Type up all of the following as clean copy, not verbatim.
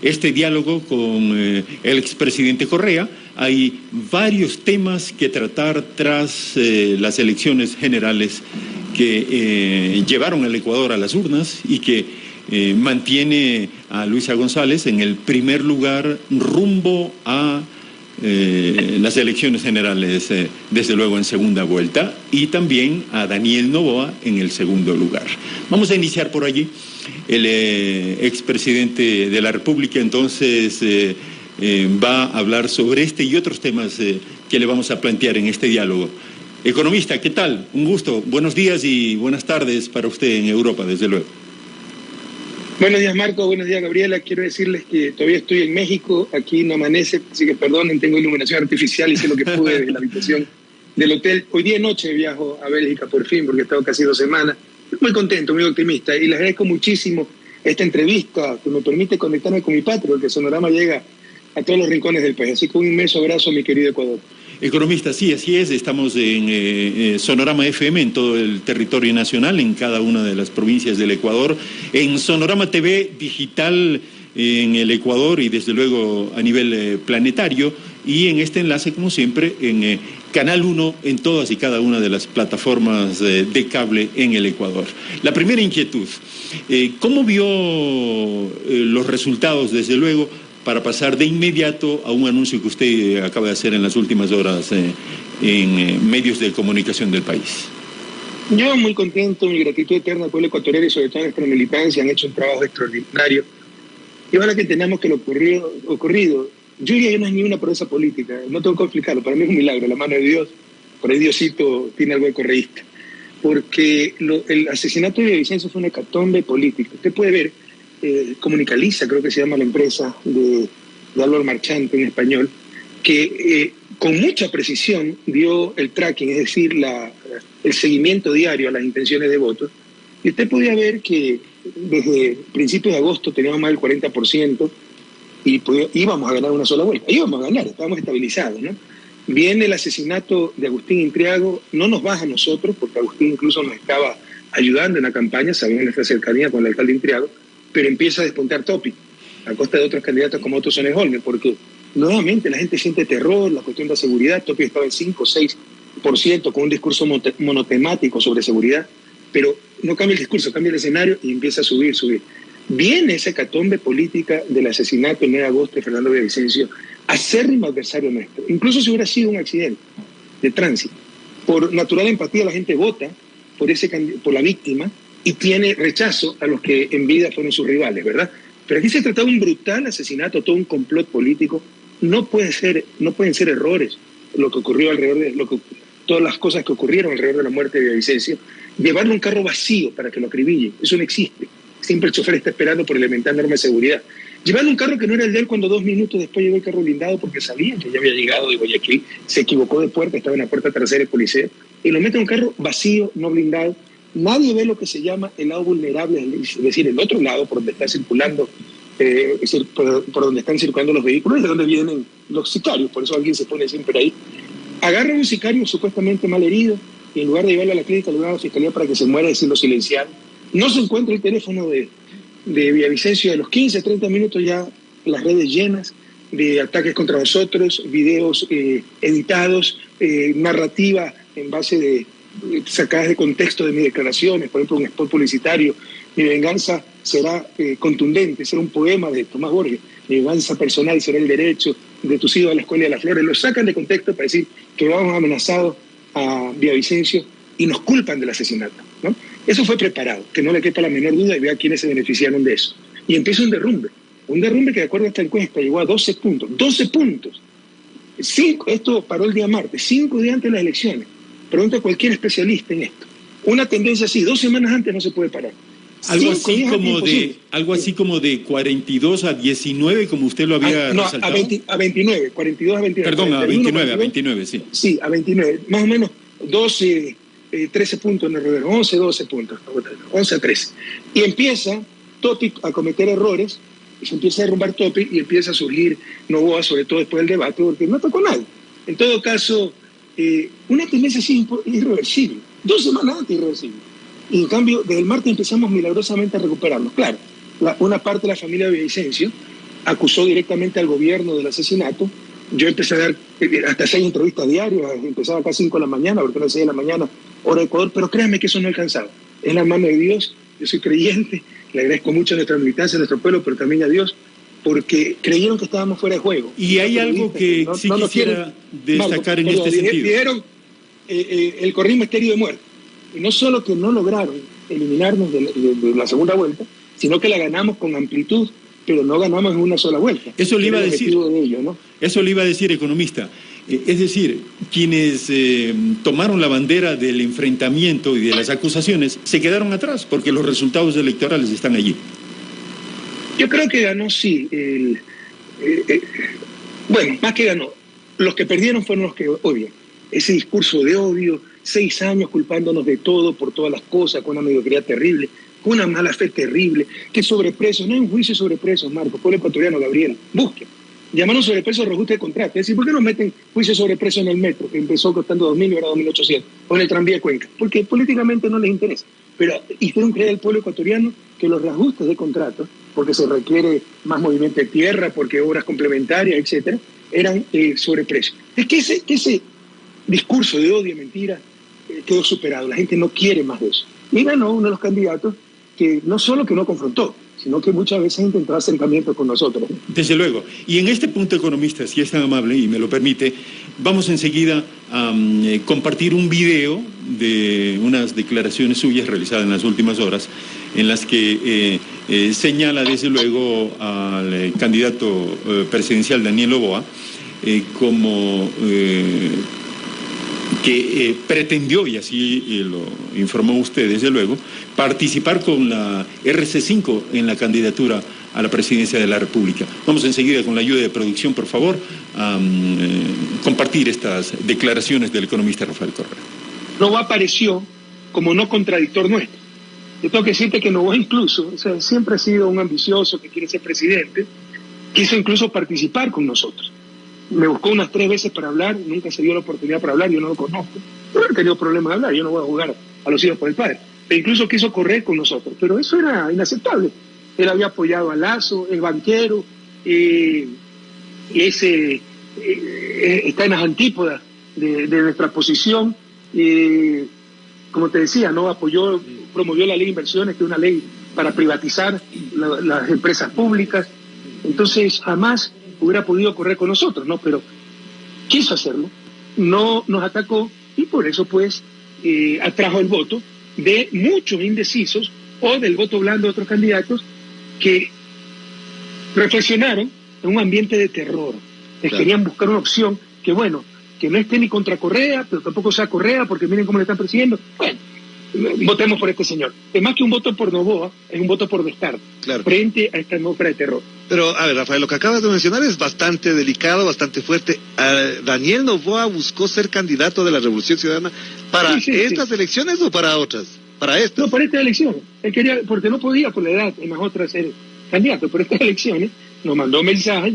este diálogo con el expresidente Correa. Hay varios temas que tratar tras las elecciones generales que llevaron al Ecuador a las urnas y que mantiene a Luisa González en el primer lugar rumbo a las elecciones generales, desde luego en segunda vuelta, y también a Daniel Noboa en el segundo lugar. Vamos a iniciar por allí. El expresidente de la República entonces va a hablar sobre este y otros temas que le vamos a plantear en este diálogo. Economista, ¿qué tal? Un gusto. Buenos días y buenas tardes para usted en Europa, desde luego. Buenos días, Marco. Buenos días, Gabriela. Quiero decirles que todavía estoy en México. Aquí no amanece, así que perdonen, tengo iluminación artificial, hice lo que pude desde la habitación del hotel. Hoy día noche viajo a Bélgica por fin, porque he estado casi 2 semanas. Muy contento, muy optimista. Y les agradezco muchísimo esta entrevista que me permite conectarme con mi patria, porque Sonorama llega a todos los rincones del país. Así que un inmenso abrazo, mi querido Ecuador. Economista, sí, así es. Estamos en Sonorama FM en todo el territorio nacional, en cada una de las provincias del Ecuador, en Sonorama TV digital en el Ecuador y desde luego a nivel planetario, y en este enlace, como siempre, en Canal 1 en todas y cada una de las plataformas de cable en el Ecuador. La primera inquietud, ¿cómo vio los resultados, desde luego, para pasar de inmediato a un anuncio que usted acaba de hacer en las últimas horas en medios de comunicación del país? Yo muy contento, mi gratitud eterna al pueblo ecuatoriano y sobre todo a nuestra militancia, han hecho un trabajo extraordinario. Y ahora que entendamos que lo ocurrido, yo diría que no es ni una proeza política, no tengo que explicarlo, para mí es un milagro, la mano de Dios, por ahí Diosito tiene algo de correísta, porque el asesinato de Villavicencio fue una hecatombe política. Usted puede ver, Comunicaliza, creo que se llama la empresa de Álvaro Marchante en español, que con mucha precisión dio el tracking, es decir, el seguimiento diario a las intenciones de votos. Y usted podía ver que desde principios de agosto teníamos más del 40% y íbamos a ganar una sola vuelta. Íbamos a ganar, estábamos estabilizados, ¿no? Viene el asesinato de Agustín Intriago, no nos baja a nosotros, porque Agustín incluso nos estaba ayudando en la campaña, sabemos nuestra cercanía con el alcalde Intriago, pero empieza a despuntar Topi, a costa de otros candidatos como Otto Sonnenholme, porque nuevamente la gente siente terror, la cuestión de la seguridad. Topi estaba en 5 o 6% con un discurso monotemático sobre seguridad, pero no cambia el discurso, cambia el escenario y empieza a subir. Viene esa hecatombe política del asesinato el 9 de agosto de Fernando Villavicencio, acérrimo adversario nuestro, incluso si hubiera sido un accidente de tránsito. Por natural empatía la gente vota por la víctima y tiene rechazo a los que en vida fueron sus rivales, ¿verdad? Pero aquí se trataba de un brutal asesinato, todo un complot político. No pueden ser errores lo que ocurrió todas las cosas que ocurrieron alrededor de la muerte de Villavicencio. Llevarle un carro vacío para que lo acribillen, eso no existe. Siempre el chofer está esperando por elemental norma de seguridad. Llevarle un carro que no era el de él cuando 2 minutos después llegó el carro blindado porque sabían que ya había llegado de Guayaquil, se equivocó de puerta, estaba en la puerta trasera del policía, y lo mete en un carro vacío, no blindado. Nadie ve lo que se llama el lado vulnerable, es decir, el otro lado por donde está circulando, por donde están circulando los vehículos, de donde vienen los sicarios, por eso alguien se pone siempre ahí. Agarra a un sicario supuestamente mal herido y en lugar de llevarlo a la clínica, lo llevan a la fiscalía para que se muera y lo silenciaron. No se encuentra el teléfono de Villavicencio. A los 15, 30 minutos ya las redes llenas de ataques contra nosotros, videos editados, narrativa en base de sacadas de contexto de mis declaraciones, por ejemplo un spot publicitario. Mi venganza será contundente, será un poema de Tomás Borges. Mi venganza personal será el derecho de tus hijos a la escuela de las flores. Lo sacan de contexto para decir que vamos amenazados a Villavicencio y nos culpan del asesinato, ¿no? Eso fue preparado, que no le quepa la menor duda, y vea quiénes se beneficiaron de eso. Y empieza un derrumbe que de acuerdo a esta encuesta llegó a 12 puntos. 12 puntos. Esto paró el día martes, 5 días antes de las elecciones. Pregunta a cualquier especialista en esto. Una tendencia así, 2 semanas antes no se puede parar. Algo así como de 42 a 19, como usted lo había resaltado. A 29, 42 a 29. Perdón, a 29, sí. Sí, a 29, más o menos 12, 13 puntos en el alrededor, 11, 12 puntos, 11 a 13. Y empieza Topic a cometer errores, y se empieza a derrumbar Topic y empieza a surgir Noboa, sobre todo después del debate, porque no atacó a nadie. En todo caso, una tendencia así irreversible, 2 semanas antes irreversible. Y en cambio, desde el martes empezamos milagrosamente a recuperarnos. Claro, una parte de la familia de Villavicencio acusó directamente al gobierno del asesinato. Yo empecé a dar hasta 6 entrevistas diarias, empezaba acá a 5 de la mañana, porque era 6 de la mañana, hora de Ecuador, pero créanme que eso no alcanzaba. Es la mano de Dios, yo soy creyente, le agradezco mucho a nuestra militancia, a nuestro pueblo, pero también a Dios, porque creyeron que estábamos fuera de juego. Y hay algo que sí quisiera destacar en este sentido. Dijeron el corrismo estéril de muerte. Y no solo que no lograron eliminarnos de la segunda vuelta, sino que la ganamos con amplitud, pero no ganamos en una sola vuelta. Eso le iba a decir. De ello, ¿no? Eso le iba a decir, economista. Es decir, quienes tomaron la bandera del enfrentamiento y de las acusaciones se quedaron atrás porque los resultados electorales están allí. Yo creo que ganó, sí. Bueno, más que ganó. Los que perdieron fueron los que odian. Ese discurso de odio, 6 años culpándonos de todo por todas las cosas, con una mediocridad terrible, con una mala fe terrible, que sobrepresos, no hay un juicio sobre presos, Marco, pueblo ecuatoriano, Gabriel, busquen. Llamaron sobrepresos reajuste de contrato. Es decir, ¿por qué no meten juicio sobre precio en el metro, que empezó costando 2.000 y ahora 2.800, o en el tranvía de Cuenca? Porque políticamente no les interesa. Pero hicieron creer al pueblo ecuatoriano que los reajustes de contrato, porque se requiere más movimiento de tierra, porque obras complementarias, etcétera, eran sobreprecios. Es que ese discurso de odio y mentira quedó superado. La gente no quiere más de eso. Y ganó uno de los candidatos que no solo que no confrontó, sino que muchas veces intentó acercamiento con nosotros. Desde luego. Y en este punto, economista, si es tan amable y me lo permite, vamos enseguida a compartir un video de unas declaraciones suyas realizadas en las últimas horas, en las que señala desde luego al candidato presidencial Daniel Noboa como que pretendió, y así lo informó usted desde luego, participar con la RC5 en la candidatura a la presidencia de la República. Vamos enseguida con la ayuda de producción, por favor, a compartir estas declaraciones del economista Rafael Correa. Noboa apareció como no contradictor nuestro. Yo tengo que decirte que Noboa incluso, o sea, siempre ha sido un ambicioso que quiere ser presidente, quiso incluso participar con nosotros. Me buscó unas 3 veces para hablar, nunca se dio la oportunidad para hablar, yo no lo conozco. No he tenido problema de hablar, yo no voy a jugar a los hijos por el padre. E incluso quiso correr con nosotros, pero eso era inaceptable. Él había apoyado a Lasso, es banquero, está en las antípodas de nuestra posición. Como te decía, no promovió la ley de inversiones, que es una ley para privatizar las empresas públicas. Entonces jamás hubiera podido correr con nosotros, ¿no? Pero quiso hacerlo, no nos atacó y por eso pues atrajo el voto de muchos indecisos o del voto blando de otros candidatos que reflexionaron en un ambiente de terror. Claro. Querían buscar una opción que, bueno, que no esté ni contra Correa, pero tampoco sea Correa, porque miren cómo le están persiguiendo. Bueno, votemos por este señor. Es más que un voto por Noboa, es un voto por descarte, claro, frente a esta atmósfera de terror. Pero, a ver, Rafael, lo que acabas de mencionar es bastante delicado, bastante fuerte. ¿Daniel Noboa buscó ser candidato de la Revolución Ciudadana para estas elecciones o para otras? Para estas. No, para estas elecciones. Él quería, porque no podía por la edad en las otras ser candidato, pero estas elecciones nos mandó mensajes,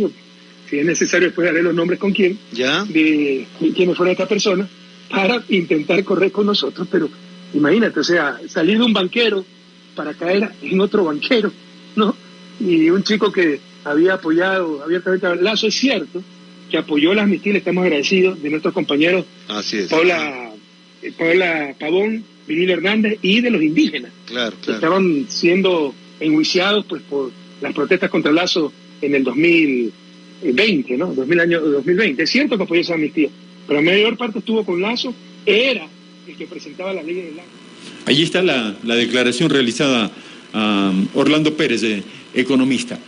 si es necesario después daré los nombres con quién, ¿ya? De quiénes fueron estas personas, para intentar correr con nosotros, pero imagínate, o sea, salir de un banquero para caer en otro banquero, ¿no? Y un chico que había apoyado abiertamente a Lasso, es cierto, que apoyó las amnistías, estamos agradecidos de nuestros compañeros. Así es. Paola Pavón, Virgilio Hernández y de los indígenas. Claro. Estaban siendo enjuiciados pues por las protestas contra Lasso en el 2020, ¿no? 2020. Es cierto que apoyó esa amnistía, pero la mayor parte estuvo con Lasso, era el que presentaba la ley del agua. Allí está la declaración realizada a Orlando Pérez, economista.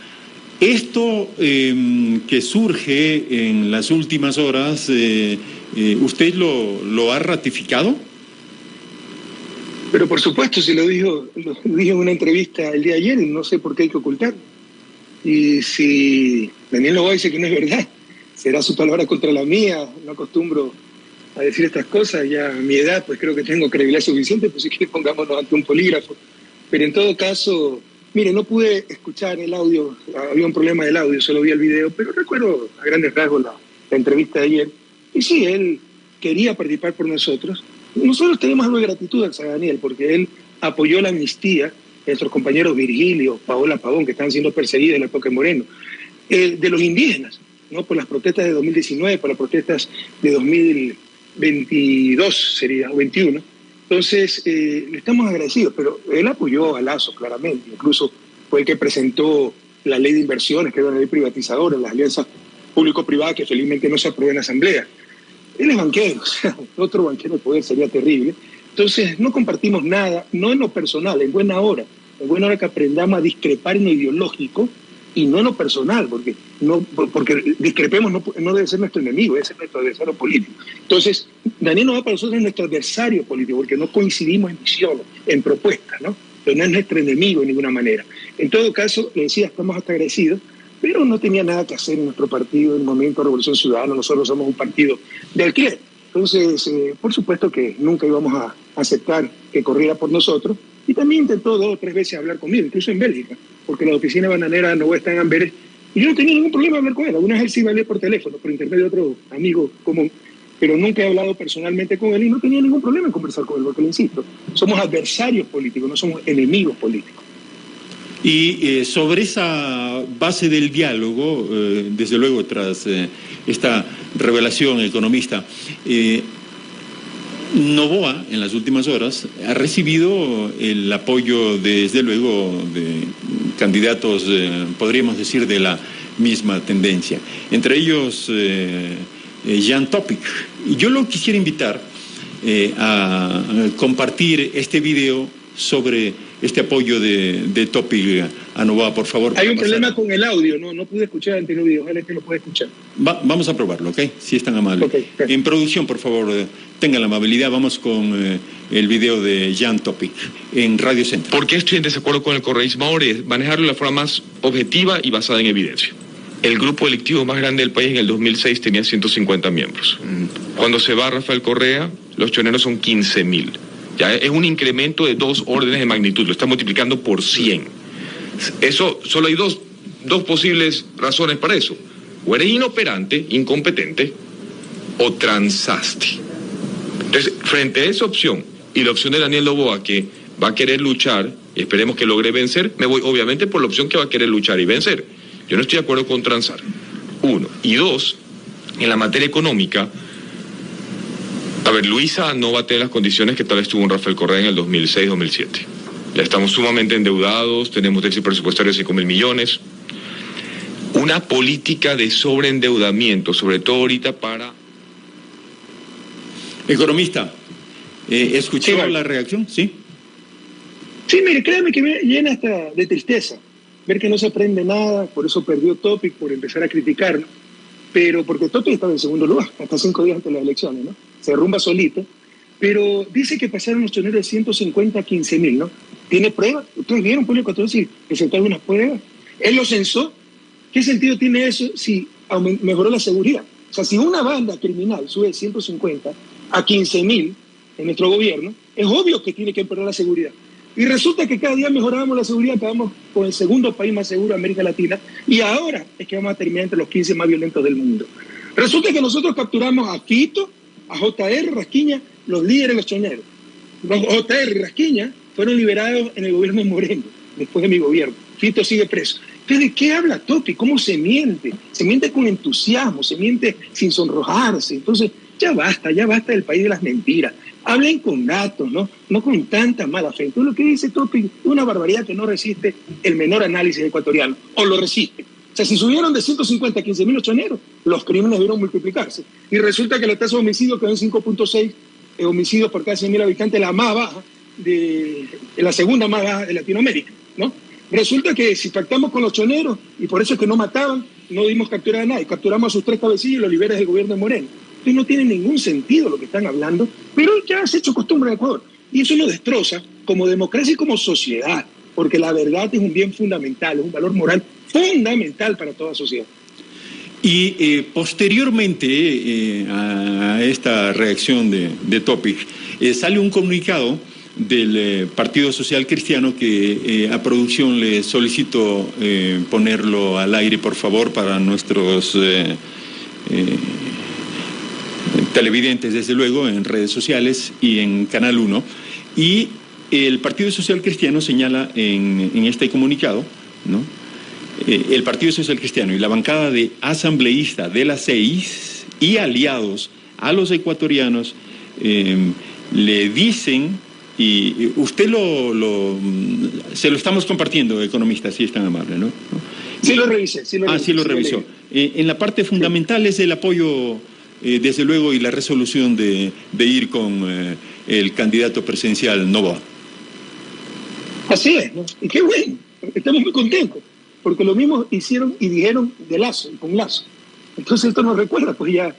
Esto que surge en las últimas horas, ¿usted lo ha ratificado? Pero por supuesto, se lo dijo en una entrevista el día de ayer, y no sé por qué hay que ocultar. Y si Daniel Noboa dice que no es verdad, será su palabra contra la mía. No acostumbro a decir estas cosas, ya a mi edad pues creo que tengo credibilidad suficiente, pues si quiere pongámonos ante un polígrafo. Pero en todo caso, mire, no pude escuchar el audio, había un problema del audio, solo vi el video, pero recuerdo a grandes rasgos la entrevista de ayer. Y sí, él quería participar por nosotros. Nosotros tenemos algo de gratitud a Daniel, porque él apoyó la amnistía de nuestros compañeros Virgilio, Paola Pavón, que están siendo perseguidos en la época de Moreno. de los indígenas, ¿no? Por las protestas de 2019, por las protestas de 2022 sería, o 21. Entonces, le estamos agradecidos, pero él apoyó a Lasso claramente, incluso fue el que presentó la ley de inversiones, que era una ley privatizadora, las alianzas público-privadas que felizmente no se aprobó en la Asamblea. Él es banquero, o sea, otro banquero de poder sería terrible. Entonces, no compartimos nada, no en lo personal, en buena hora que aprendamos a discrepar en lo ideológico y no en lo personal, porque discrepemos no debe ser nuestro enemigo, debe ser nuestro adversario político. Entonces, Daniel Noboa para nosotros es nuestro adversario político, porque no coincidimos en visiones, en propuestas, ¿no? Pero no es nuestro enemigo de ninguna manera. En todo caso, le decía, estamos hasta agradecidos, pero no tenía nada que hacer en nuestro partido en el momento de Revolución Ciudadana. Nosotros somos un partido de alquiler. Entonces, por supuesto que nunca íbamos a aceptar que corriera por nosotros. Y también intentó 2 o 3 veces hablar conmigo, incluso en Bélgica, porque la oficina bananera no está en Amberes. Y yo no tenía ningún problema hablar con él. Algunas vez él sí me hablé por teléfono, por intermedio de otro amigo común. Pero nunca he hablado personalmente con él y no tenía ningún problema en conversar con él, porque le insisto, somos adversarios políticos, no somos enemigos políticos. Y sobre esa base del diálogo, desde luego tras esta revelación economista, Noboa en las últimas horas ha recibido el apoyo desde luego de candidatos, podríamos decir, de la misma tendencia, entre ellos Jean Topic. Y yo lo quisiera invitar a compartir este video sobre este apoyo de Topic a Noboa, por favor. Hay un problema con el audio, no pude escuchar el anterior video, ojalá que lo pueda escuchar. Vamos a probarlo, ¿ok? Si es tan amable. Okay. En producción, por favor, tenga la amabilidad, vamos con el video de Jean Topic en Radio Centro. ¿Por qué estoy en desacuerdo con el correísmo ahora? Es manejarlo de la forma más objetiva y basada en evidencia. El grupo delictivo más grande del país en el 2006 tenía 150 miembros. Cuando se va Rafael Correa, los choneros son 15.000. Ya es un incremento de 2 órdenes de magnitud, lo está multiplicando por 100. Eso, solo hay dos posibles razones para eso. O eres inoperante, incompetente, o transaste. Entonces, frente a esa opción, y la opción de Daniel Noboa, que va a querer luchar, y esperemos que logre vencer, me voy obviamente por la opción que va a querer luchar y vencer. Yo no estoy de acuerdo con transar, 1. Y 2, en la materia económica, a ver, Luisa no va a tener las condiciones que tal vez tuvo un Rafael Correa en el 2006-2007. Ya estamos sumamente endeudados, tenemos déficit presupuestario de 5.000 millones. Una política de sobreendeudamiento, sobre todo ahorita para... Economista, ¿escuchó la reacción? ¿Sí? Sí, mire, créame que me llena hasta de tristeza ver que no se aprende nada, por eso perdió Topic, por empezar a criticarlo, pero porque Topic estaba en segundo lugar, hasta 5 días antes de las elecciones, ¿no? Se derrumba solito, pero dice que pasaron los choneros de 150 a 15.000, ¿no? ¿Tiene pruebas? ¿Ustedes vieron, Pueblo Ecuatoriano, si presentó algunas pruebas? ¿Él lo censó? ¿Qué sentido tiene eso si mejoró la seguridad? O sea, si una banda criminal sube de 150 a 15.000 en nuestro gobierno, es obvio que tiene que empeorar la seguridad. Y resulta que cada día mejorábamos la seguridad, acabamos con el segundo país más seguro de América Latina, y ahora es que vamos a terminar entre los 15 más violentos del mundo. Resulta que nosotros capturamos a Fito, a JR, Rasquiña, los líderes de los choneros. Los JR y Rasquiña fueron liberados en el gobierno de Moreno, después de mi gobierno. Fito sigue preso. Entonces, ¿de qué habla Topi? ¿Cómo se miente? Se miente con entusiasmo, se miente sin sonrojarse. Entonces, ya basta del país de las mentiras. Hablen con datos, no con tanta mala fe. Entonces, lo que dice Topi es una barbaridad que no resiste el menor análisis ecuatoriano, o lo resiste. O sea, si subieron de 150 a 15.000 los choneros, los crímenes debieron multiplicarse. Y resulta que la tasa de homicidio quedó en 5.6 homicidios por cada 100.000 habitantes, la más baja, la segunda más baja de Latinoamérica, ¿no? Resulta que si pactamos con los choneros, y por eso es que no mataban, no dimos captura a nadie, capturamos a sus 3 cabecillos y los liberes del gobierno de Moreno. Entonces no tiene ningún sentido lo que están hablando, pero ya se ha hecho costumbre en Ecuador. Y eso nos destroza como democracia y como sociedad, porque la verdad es un bien fundamental, es un valor moral fundamental para toda sociedad. Y posteriormente a esta reacción de Topic, sale un comunicado del Partido Social Cristiano que a producción le solicito ponerlo al aire, por favor, para nuestros televidentes, desde luego, en redes sociales y en Canal 1. Y el Partido Social Cristiano señala en este comunicado, ¿no?, el Partido Social Cristiano y la bancada de asambleísta de las 6 y aliados a los ecuatorianos le dicen, y usted se lo estamos compartiendo, economista, si es tan amable, ¿no? Sí lo revisé. Sí lo revisó. En la parte fundamental es el apoyo, desde luego, y la resolución de ir con el candidato presidencial Noboa. Así es, ¿no? Y qué bueno, estamos muy contentos, porque lo mismo hicieron y dijeron de Lazo, con Lazo. Entonces esto nos recuerda, pues ya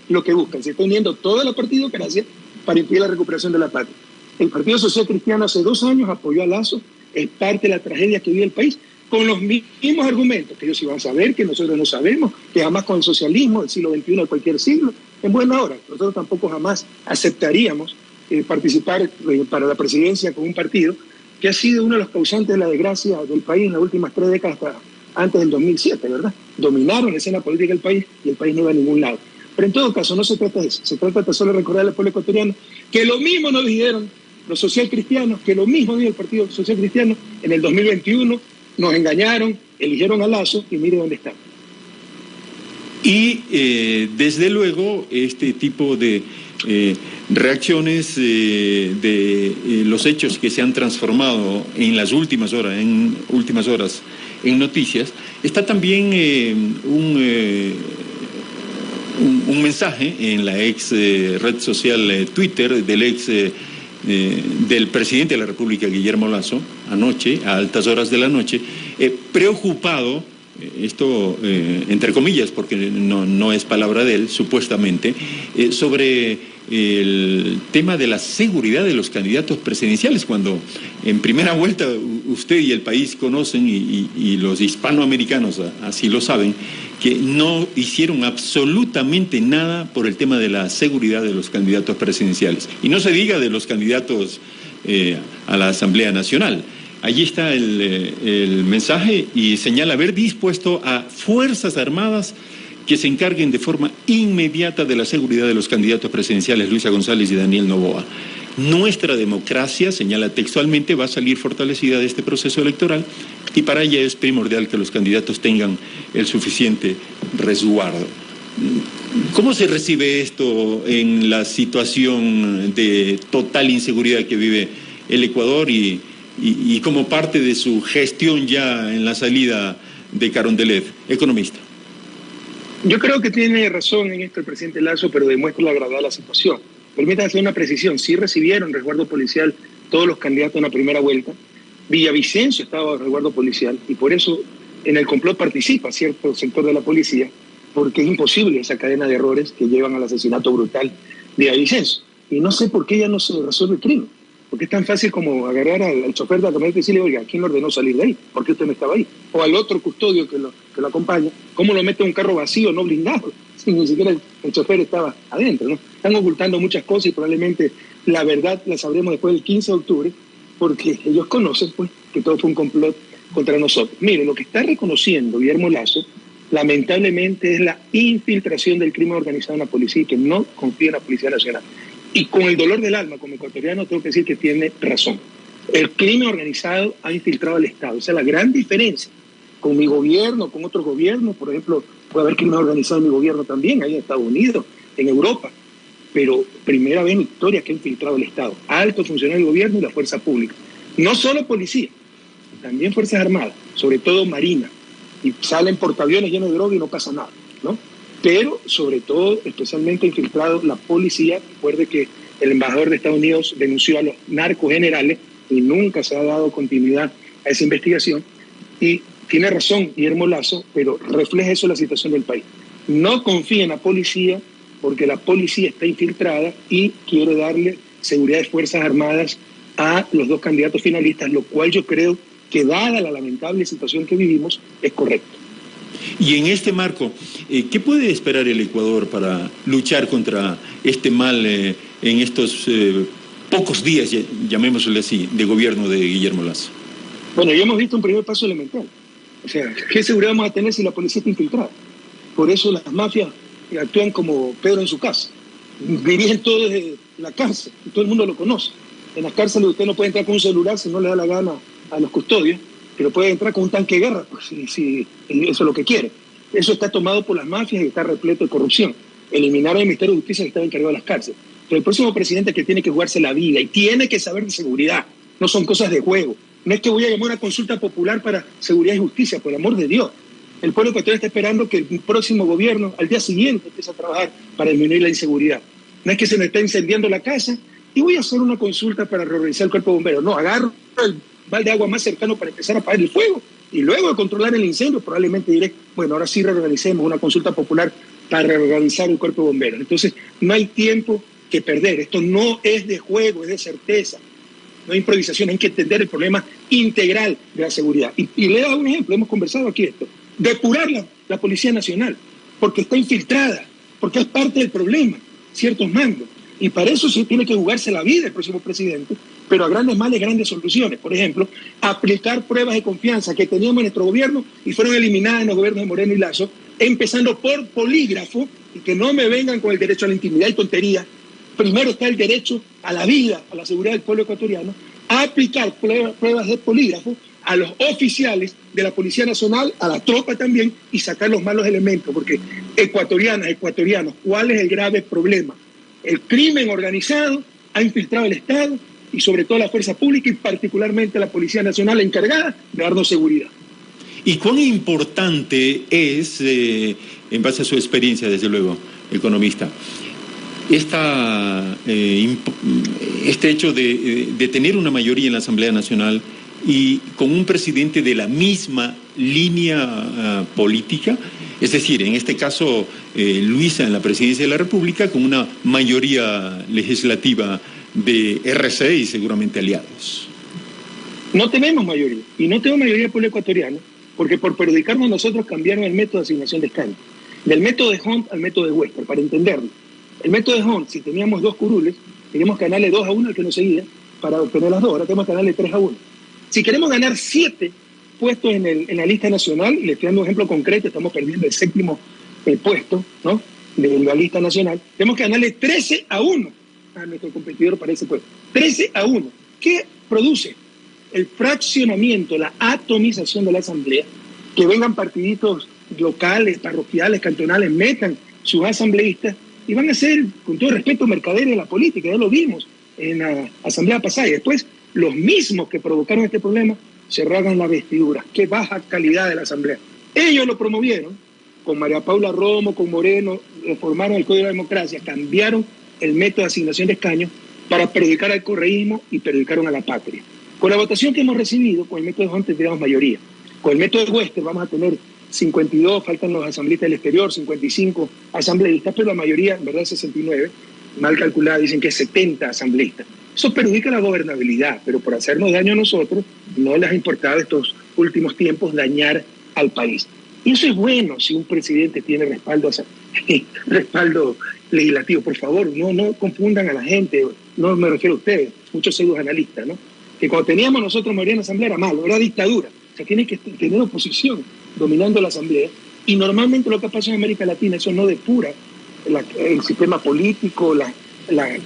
lo que buscan. Se está uniendo toda la partidocracia para impedir la recuperación de la patria. El Partido Social Cristiano hace 2 años apoyó a Lazo, es parte de la tragedia que vive el país, con los mismos argumentos, que ellos iban a saber, que nosotros no sabemos, que jamás con el socialismo del siglo XXI, de cualquier siglo, en buena hora. Nosotros tampoco jamás aceptaríamos participar para la presidencia con un partido que ha sido uno de los causantes de la desgracia del país en las últimas 3 décadas hasta antes del 2007, ¿verdad? Dominaron la escena política del país y el país no iba a ningún lado. Pero en todo caso, no se trata de eso, se trata de solo recordar al pueblo ecuatoriano que lo mismo nos dijeron los socialcristianos, que lo mismo dijo el Partido Social Cristiano en el 2021, nos engañaron, eligieron a Lazo y mire dónde están. Y desde luego este tipo de reacciones de los hechos que se han transformado en las últimas horas en noticias, está también un mensaje en la ex red social Twitter del presidente de la República, Guillermo Lasso, anoche, a altas horas de la noche, preocupado, esto entre comillas, porque no es palabra de él, supuestamente, sobre el tema de la seguridad de los candidatos presidenciales, cuando en primera vuelta usted y el país conocen, y los hispanoamericanos así lo saben, que no hicieron absolutamente nada por el tema de la seguridad de los candidatos presidenciales. Y no se diga de los candidatos a la Asamblea Nacional. Allí está el mensaje y señala haber dispuesto a Fuerzas Armadas que se encarguen de forma inmediata de la seguridad de los candidatos presidenciales Luisa González y Daniel Noboa. Nuestra democracia, señala textualmente, va a salir fortalecida de este proceso electoral y para ella es primordial que los candidatos tengan el suficiente resguardo. ¿Cómo se recibe esto en la situación de total inseguridad que vive el Ecuador y como parte de su gestión ya en la salida de Carondelet? Economista. Yo creo que tiene razón en esto el presidente Lasso, pero demuestra la gravedad de la situación. Permítanme hacer una precisión. Sí recibieron resguardo policial todos los candidatos en la primera vuelta. Villavicencio estaba en resguardo policial y por eso en el complot participa cierto sector de la policía, porque es imposible esa cadena de errores que llevan al asesinato brutal de Villavicencio. Y no sé por qué ya no se resuelve el crimen. Porque es tan fácil como agarrar al chofer de la camioneta y decirle, oiga, ¿quién lo ordenó salir de ahí? ¿Por qué usted no estaba ahí? O al otro custodio que lo acompaña, ¿cómo lo mete en un carro vacío, no blindado? Si ni siquiera el chofer estaba adentro, ¿no? Están ocultando muchas cosas y probablemente la verdad la sabremos después del 15 de octubre, porque ellos conocen, pues, que todo fue un complot contra nosotros. Mire, lo que está reconociendo Guillermo Lasso, lamentablemente, es la infiltración del crimen organizado en la policía y que no confía en la Policía Nacional. Y con el dolor del alma, como ecuatoriano, tengo que decir que tiene razón. El crimen organizado ha infiltrado al Estado. Esa es la gran diferencia con mi gobierno, con otros gobiernos. Por ejemplo, puede haber crimen organizado en mi gobierno también, ahí en Estados Unidos, en Europa. Pero primera vez en la historia que ha infiltrado el Estado. Altos funcionarios del gobierno y la fuerza pública. No solo policía, también Fuerzas Armadas, sobre todo Marina. Y salen portaaviones llenos de droga y no pasa nada, ¿no? Pero, sobre todo, especialmente infiltrado la policía. Recuerde que el embajador de Estados Unidos denunció a los narcos generales y nunca se ha dado continuidad a esa investigación. Y tiene razón Guillermo Lasso, pero refleja eso la situación del país. No confía en la policía porque la policía está infiltrada y quiere darle seguridad de Fuerzas Armadas a los 2 candidatos finalistas, lo cual yo creo que, dada la lamentable situación que vivimos, es correcto. Y en este marco, ¿qué puede esperar el Ecuador para luchar contra este mal en estos pocos días, llamémosle así, de gobierno de Guillermo Lasso? Bueno, ya hemos visto un primer paso elemental. O sea, ¿qué seguridad vamos a tener si la policía está infiltrada? Por eso las mafias actúan como Pedro en su casa. Dirigen todo desde la cárcel, y todo el mundo lo conoce. En las cárceles usted no puede entrar con un celular si no le da la gana a los custodios, pero puede entrar con un tanque de guerra, pues, si eso es lo que quiere. Eso está tomado por las mafias y está repleto de corrupción. Eliminar al Ministerio de Justicia que estaba encargado de las cárceles. Pero el próximo presidente que tiene que jugarse la vida y tiene que saber de seguridad, no son cosas de juego. No es que voy a llamar a una consulta popular para seguridad y justicia, por el amor de Dios. El pueblo ecuatoriano está esperando que el próximo gobierno al día siguiente empiece a trabajar para disminuir la inseguridad. No es que se me está incendiando la casa y voy a hacer una consulta para reorganizar el cuerpo de bomberos. No, agarro el balde de agua más cercano para empezar a apagar el fuego y luego de controlar el incendio probablemente diré, bueno, ahora sí reorganicemos una consulta popular para reorganizar el cuerpo de bomberos. Entonces, no hay tiempo que perder. Esto no es de juego, es de certeza. No hay improvisación, hay que entender el problema integral de la seguridad. Y le he dado un ejemplo, hemos conversado aquí esto. Depurar la Policía Nacional, porque está infiltrada, porque es parte del problema, ciertos mandos. Y para eso sí tiene que jugarse la vida el próximo presidente, pero a grandes males, grandes soluciones. Por ejemplo, aplicar pruebas de confianza que teníamos en nuestro gobierno y fueron eliminadas en los gobiernos de Moreno y Lasso, empezando por polígrafo, y que no me vengan con el derecho a la intimidad y tontería. Primero está el derecho a la vida, a la seguridad del pueblo ecuatoriano, a aplicar pruebas de polígrafo a los oficiales de la Policía Nacional, a la tropa también, y sacar los malos elementos, porque ecuatorianos, ¿cuál es el grave problema? El crimen organizado ha infiltrado el Estado y sobre todo la fuerza pública y particularmente la Policía Nacional encargada de darnos seguridad. ¿Y cuán importante es, en base a su experiencia, desde luego, economista, este hecho de tener una mayoría en la Asamblea Nacional y con un presidente de la misma línea política? Es decir, en este caso, Luisa en la presidencia de la República con una mayoría legislativa de RC y seguramente aliados. No tenemos mayoría, y no tenemos mayoría del pueblo ecuatoriano, porque por perjudicarnos nosotros cambiaron el método de asignación de escaños, del método de Hunt al método de Wester, para entenderlo. El método de Hunt, si teníamos 2 curules, teníamos que ganarle 2-1 al que nos seguía para obtener las 2, ahora tenemos que ganarle 3-1. Si queremos ganar 7 puestos en la lista nacional, y le estoy dando un ejemplo concreto, estamos perdiendo el 7º puesto, ¿no?, de la lista nacional, tenemos que ganarle 13-1 a nuestro competidor para ese puesto. 13-1. ¿Qué produce? El fraccionamiento, la atomización de la Asamblea, que vengan partiditos locales, parroquiales, cantonales, metan sus asambleístas y van a ser, con todo respeto, mercaderes de la política. Ya lo vimos en la Asamblea pasada. Y después, los mismos que provocaron este problema se rasgan la vestidura. Qué baja calidad de la Asamblea. Ellos lo promovieron, con María Paula Romo, con Moreno, reformaron el Código de Democracia, cambiaron el método de asignación de escaños para perjudicar al correísmo y perjudicaron a la patria. Con la votación que hemos recibido, con el método de Hunt tendríamos mayoría. Con el método de Wester vamos a tener 52, faltan los asambleístas del exterior, 55 asambleístas, pero la mayoría, en verdad, es 69, mal calculada, dicen que es 70 asambleístas. Eso perjudica la gobernabilidad, pero por hacernos daño a nosotros, no les ha importado estos últimos tiempos dañar al país. Y eso es bueno si un presidente tiene respaldo legislativo. Por favor, no confundan a la gente, no me refiero a ustedes, muchos pseudos analistas, ¿no? Que cuando teníamos nosotros mayoría en la Asamblea era malo, era dictadura. O sea, tiene que tener oposición dominando la Asamblea. Y normalmente lo que pasa en América Latina, eso no depura el sistema político, la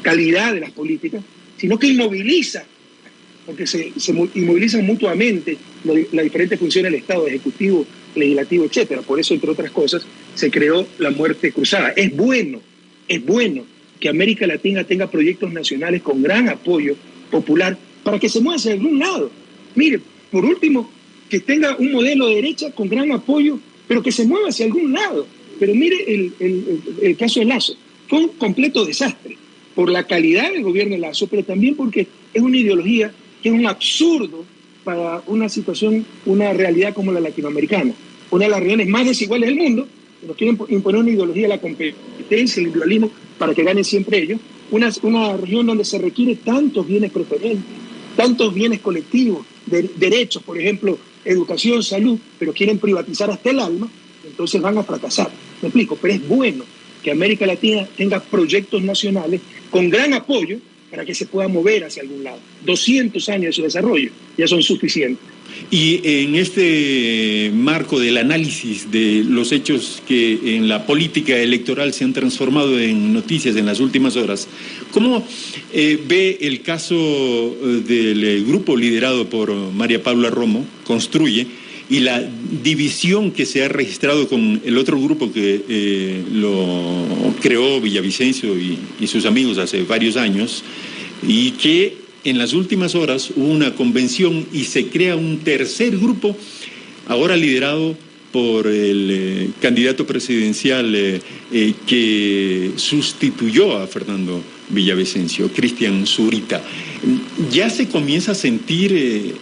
calidad de las políticas, sino que inmoviliza, porque se inmovilizan mutuamente las diferentes funciones del Estado, ejecutivo, legislativo, etcétera. Por eso, entre otras cosas, se creó la muerte cruzada. Es bueno que América Latina tenga proyectos nacionales con gran apoyo popular para que se mueva hacia algún lado. Mire, por último, que tenga un modelo de derecha con gran apoyo, pero que se mueva hacia algún lado. Pero mire el caso de Lasso, fue un completo desastre por la calidad del gobierno de Lasso, pero también porque es una ideología que es un absurdo para una situación, una realidad como la latinoamericana, una de las regiones más desiguales del mundo. Nos quieren imponer una ideología de la competencia, el individualismo, para que ganen siempre ellos. Una región donde se requiere tantos bienes preferentes, tantos bienes colectivos, derechos, por ejemplo, educación, salud, pero quieren privatizar hasta el alma, entonces van a fracasar. Me explico, pero es bueno que América Latina tenga proyectos nacionales con gran apoyo para que se pueda mover hacia algún lado. 200 años de su desarrollo ya son suficientes. Y en este marco del análisis de los hechos que en la política electoral se han transformado en noticias en las últimas horas, ¿cómo ve el caso del grupo liderado por María Paula Romo, Construye, y la división que se ha registrado con el otro grupo que lo creó Villavicencio y sus amigos hace varios años, y que en las últimas horas hubo una convención y se crea un tercer grupo, ahora liderado por el candidato presidencial que sustituyó a Fernando Villavicencio, Cristian Zurita? ¿Ya se comienza a sentir,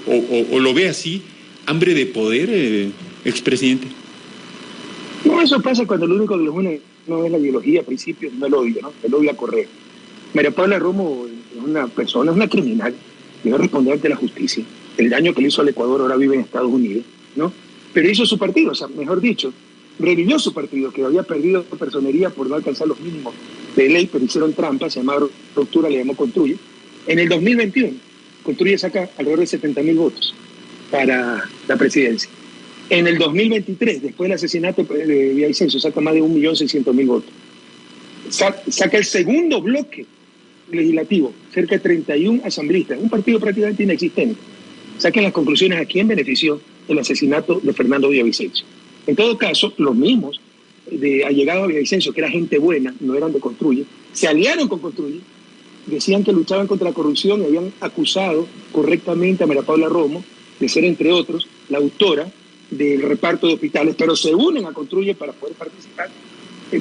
o lo ve así, hambre de poder, expresidente? No, eso pasa cuando lo único que los une no es la ideología, principios, no el odio, ¿no? El odio a correr. María Paula Romo es una persona, es una criminal, debe responder ante la justicia. El daño que le hizo al Ecuador, ahora vive en Estados Unidos, ¿no? Pero hizo su partido, o sea, mejor dicho, revivió su partido, que había perdido personería por no alcanzar los mínimos de ley, pero hicieron trampa, se llamaba Ruptura, le llamó Construye. En el 2021, Construye saca alrededor de 70.000 votos para la presidencia. En el 2023, después del asesinato de Villavicencio, saca más de 1.600.000 votos. Saca el segundo bloque legislativo, cerca de 31 asambleístas, un partido prácticamente inexistente. Saquen las conclusiones a quién benefició el asesinato de Fernando Villavicencio. En todo caso, los mismos allegados a Villavicencio, que era gente buena, no eran de Construye, se aliaron con Construye, decían que luchaban contra la corrupción y habían acusado correctamente a María Paula Romo de ser, entre otros, la autora del reparto de hospitales, pero se unen a Construye para poder participar.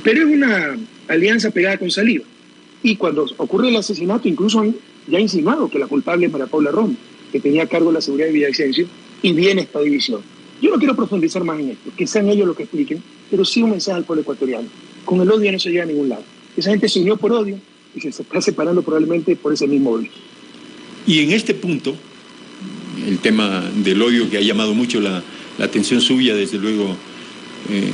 Pero es una alianza pegada con saliva. Y cuando ocurre el asesinato, incluso han ya insinuado que la culpable es María Paula Romo, que tenía a cargo la seguridad de Villavicencio, y viene esta división. Yo no quiero profundizar más en esto, que sean ellos los que expliquen, pero sí un mensaje al pueblo ecuatoriano. Con el odio no se llega a ningún lado. Esa gente se unió por odio y se está separando probablemente por ese mismo odio. Y en este punto, el tema del odio que ha llamado mucho la atención suya, desde luego,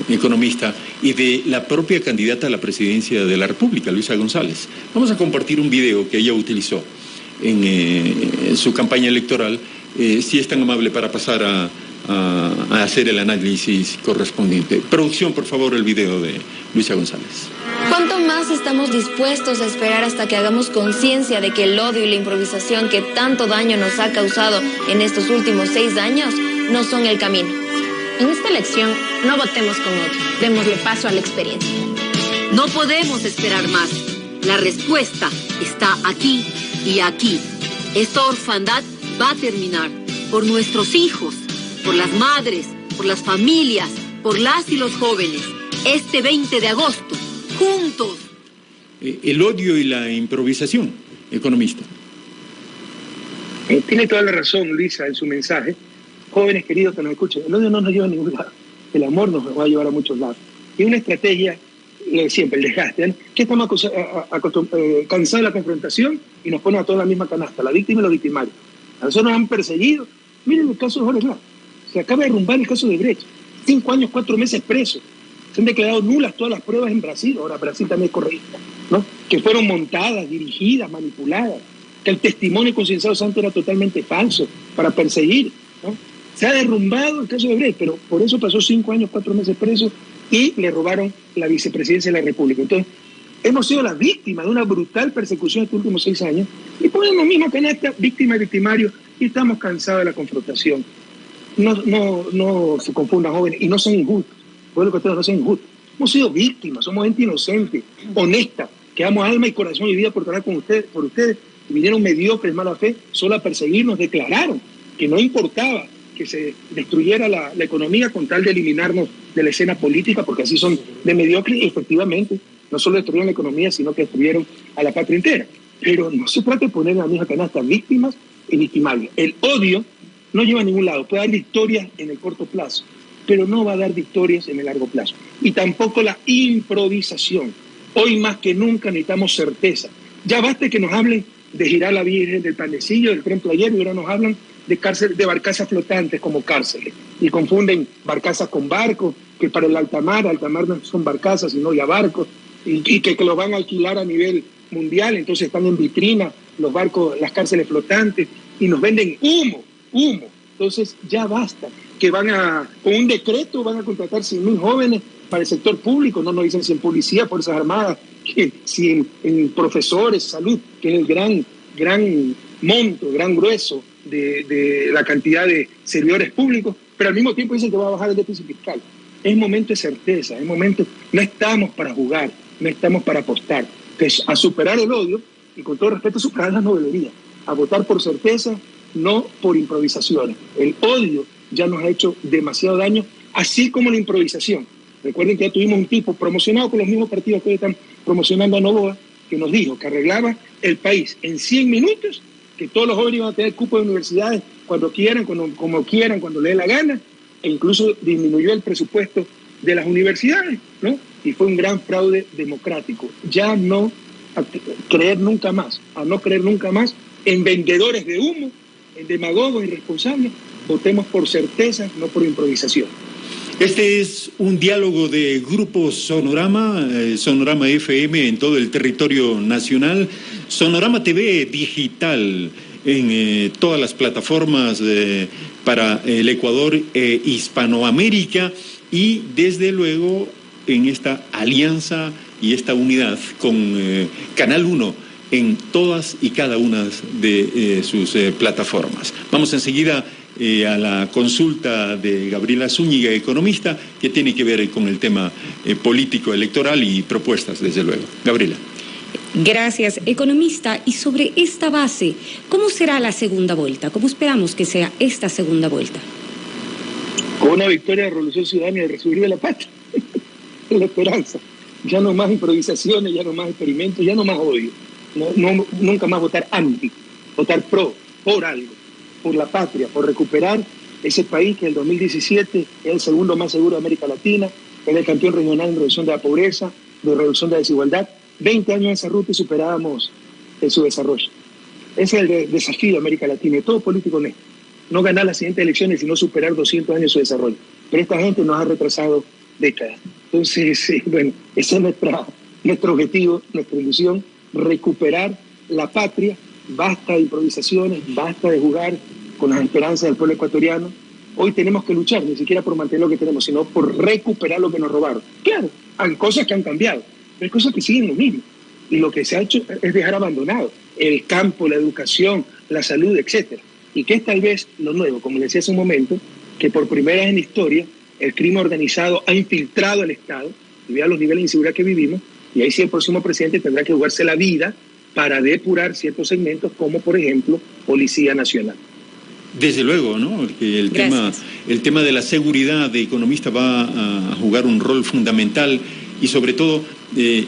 economista, y de la propia candidata a la presidencia de la República, Luisa González. Vamos a compartir un video que ella utilizó en su campaña electoral, si es tan amable para pasar a hacer el análisis correspondiente. Producción, por favor, el video de Luisa González. ¿Cuánto más estamos dispuestos a esperar hasta que hagamos conciencia de que el odio y la improvisación que tanto daño nos ha causado en estos últimos 6 años no son el camino? En esta elección no votemos con odio, démosle paso a la experiencia. No podemos esperar más. La respuesta está aquí y aquí. Esta orfandad va a terminar por nuestros hijos, por las madres, por las familias, por las y los jóvenes. Este 20 de agosto, juntos. El odio y la improvisación, economista. Tiene toda la razón, Luisa, en su mensaje. Jóvenes queridos que nos escuchen, el odio no nos lleva a ningún lado. El amor nos va a llevar a muchos lados. Y una estrategia, siempre, el desgaste, ¿no? Que estamos cansados de la confrontación y nos ponen a todos en la misma canasta, la víctima y los victimarios. A nosotros nos han perseguido. Miren el caso de Jorge Glass. Se acaba de derrumbar el caso de Brecht. 5 años, 4 meses preso. Se han declarado nulas todas las pruebas en Brasil. Ahora Brasil también es correísta, ¿no? Que fueron montadas, dirigidas, manipuladas. Que el testimonio concienciado santo era totalmente falso para perseguir, ¿no? Se ha derrumbado el caso de Brecht, pero por eso pasó 5 años, 4 meses preso y le robaron la vicepresidencia de la República. Entonces, hemos sido las víctimas de una brutal persecución estos últimos 6 años y ponemos la misma canasta, víctima y victimario, y estamos cansados de la confrontación. No se confundan, jóvenes, y no sean injustos. Pueblo ecuatoriano, no sean injustos. Hemos sido víctimas, somos gente inocente, honesta, que damos alma y corazón y vida por trabajar con ustedes, por ustedes. Y vinieron mediocres, mala fe, solo a perseguirnos, declararon que no importaba que se destruyera la economía con tal de eliminarnos de la escena política, porque así son de mediocres, y efectivamente no solo destruyeron la economía, sino que destruyeron a la patria entera. Pero no se trata de poner en la misma canasta víctimas y victimarios. El odio no lleva a ningún lado, puede dar victorias en el corto plazo, pero no va a dar victorias en el largo plazo. Y tampoco la improvisación. Hoy más que nunca necesitamos certeza. Ya basta que nos hablen de girar la Virgen del Panecillo, del Templo ayer, y ahora nos hablan de barcazas flotantes como cárceles, y confunden barcazas con barcos, que para el alta mar no son barcazas sino ya barcos, y que lo van a alquilar a nivel mundial, entonces están en vitrina los barcos, las cárceles flotantes, y nos venden humo, Entonces ya basta, que con un decreto van a contratar 100.000 jóvenes para el sector público, no nos dicen si en policía, Fuerzas Armadas, si en profesores, salud, que es el gran monto, gran grueso de la cantidad de servidores públicos, pero al mismo tiempo dicen que va a bajar el déficit fiscal. Es momento de certeza, no estamos para jugar, no estamos para apostar, que es a superar el odio y con todo respeto superar la novelería, a votar por certeza, no por improvisaciones. El odio ya nos ha hecho demasiado daño, así como la improvisación. Recuerden que ya tuvimos un tipo promocionado por los mismos partidos que hoy están promocionando a Noboa, que nos dijo que arreglaba el país en 100 minutos, que todos los jóvenes iban a tener cupos de universidades cuando quieran, como quieran, cuando les dé la gana, e incluso disminuyó el presupuesto de las universidades, ¿no? Y fue un gran fraude democrático. Ya no a creer nunca más en vendedores de humo, en demagogos irresponsables. Votemos por certeza, no por improvisación. Este es un diálogo de Grupo Sonorama, Sonorama FM en todo el territorio nacional, Sonorama TV digital en todas las plataformas para el Ecuador e Hispanoamérica, y desde luego en esta alianza y esta unidad con Canal 1 en todas y cada una de sus plataformas. Vamos enseguida a la consulta de Gabriela Zúñiga, economista, que tiene que ver con el tema político, electoral y propuestas, desde luego. Gabriela. Gracias, economista. Y sobre esta base, ¿cómo será la segunda vuelta? ¿Cómo esperamos que sea esta segunda vuelta? Con una victoria de la Revolución Ciudadana y de resurgir la patria. La esperanza. Ya no más improvisaciones, ya no más experimentos, ya no más odio. Nunca más votar anti, votar pro, por algo, por la patria, por recuperar ese país que en el 2017 es el segundo más seguro de América Latina, es el campeón regional en reducción de la pobreza, de reducción de la desigualdad. 20 años en esa ruta y superábamos su desarrollo. Ese es el desafío de América Latina, y todo político honesto. No ganar las siguientes elecciones, sino superar 200 años de su desarrollo. Pero esta gente nos ha retrasado décadas. Entonces, bueno, ese es nuestro objetivo, nuestra ilusión, recuperar la patria. Basta de improvisaciones, basta de jugar con las esperanzas del pueblo ecuatoriano. Hoy tenemos que luchar, ni siquiera por mantener lo que tenemos, sino por recuperar lo que nos robaron. Claro, hay cosas que han cambiado, pero hay cosas que siguen lo mismo. Y lo que se ha hecho es dejar abandonado el campo, la educación, la salud, etc. Y que es tal vez lo nuevo, como le decía hace un momento, que por primera vez en la historia el crimen organizado ha infiltrado al Estado, y vea los niveles de inseguridad que vivimos, y ahí sí el próximo presidente tendrá que jugarse la vida para depurar ciertos segmentos, como por ejemplo Policía Nacional. Desde luego, ¿no? Que el tema de la seguridad de economista va a jugar un rol fundamental, y sobre todo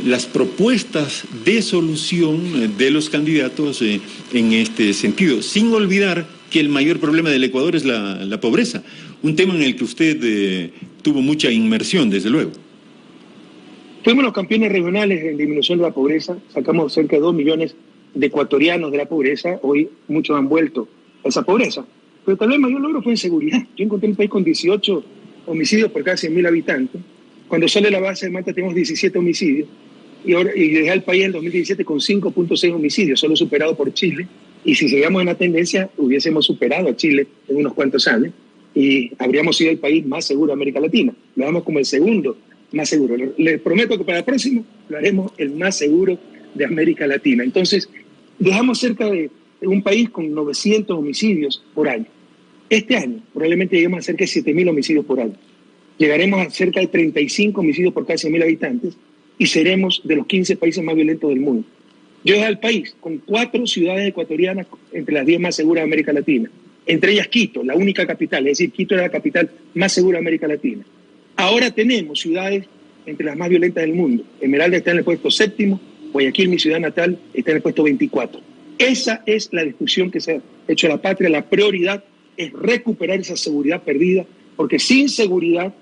las propuestas de solución de los candidatos en este sentido, sin olvidar que el mayor problema del Ecuador es la pobreza, un tema en el que usted tuvo mucha inmersión, desde luego. Fuimos los campeones regionales en disminución de la pobreza, sacamos cerca de 2 millones de ecuatorianos de la pobreza, hoy muchos han vuelto a esa pobreza. Pero tal vez el mayor logro fue en seguridad. Yo encontré un país con 18 homicidios por cada 100.000 habitantes. Cuando sale la base de Manta tenemos 17 homicidios, y dejé al país en 2017 con 5.6 homicidios, solo superado por Chile, y si seguíamos en la tendencia hubiésemos superado a Chile en unos cuantos años, y habríamos sido el país más seguro de América Latina. Lo damos como el segundo más seguro. Les prometo que para el próximo lo haremos el más seguro de América Latina. Entonces, dejamos cerca de un país con 900 homicidios por año. Este año probablemente lleguemos a cerca de 7.000 homicidios por año. Llegaremos a cerca de 35 homicidios por cada 100.000 habitantes y seremos de los 15 países más violentos del mundo. Yo dejé al país con 4 ciudades ecuatorianas entre las 10 más seguras de América Latina. Entre ellas Quito, la única capital, es decir, Quito era la capital más segura de América Latina. Ahora tenemos ciudades entre las más violentas del mundo. Esmeralda está en el puesto 7º, Guayaquil, mi ciudad natal, está en el puesto 24. Esa es la discusión que se ha hecho a la patria. La prioridad es recuperar esa seguridad perdida, porque sin seguridad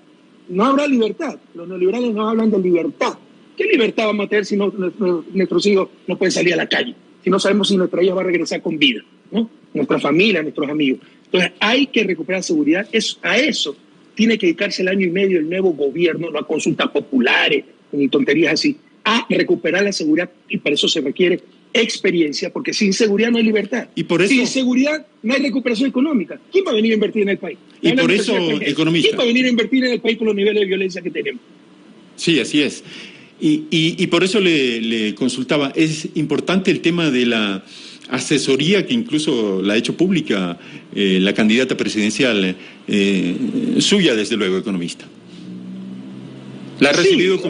no habrá libertad. Los neoliberales no hablan de libertad. ¿Qué libertad vamos a tener si nuestros hijos no pueden salir a la calle? Si no sabemos si nuestra hija va a regresar con vida, ¿no? Nuestra familia, nuestros amigos. Entonces hay que recuperar seguridad. A eso tiene que dedicarse el año y medio el nuevo gobierno, no a consultas populares ni tonterías así, a recuperar la seguridad, y para eso se requiere experiencia, porque sin seguridad no hay libertad. Y por eso, sin seguridad no hay recuperación económica. ¿Quién va a venir a invertir en el país? Y por eso, economista, ¿quién va a venir a invertir en el país con los niveles de violencia que tenemos? Sí, así es. Y por eso le consultaba, es importante el tema de la asesoría que incluso la ha hecho pública la candidata presidencial suya, desde luego, economista. ¿La ha recibido,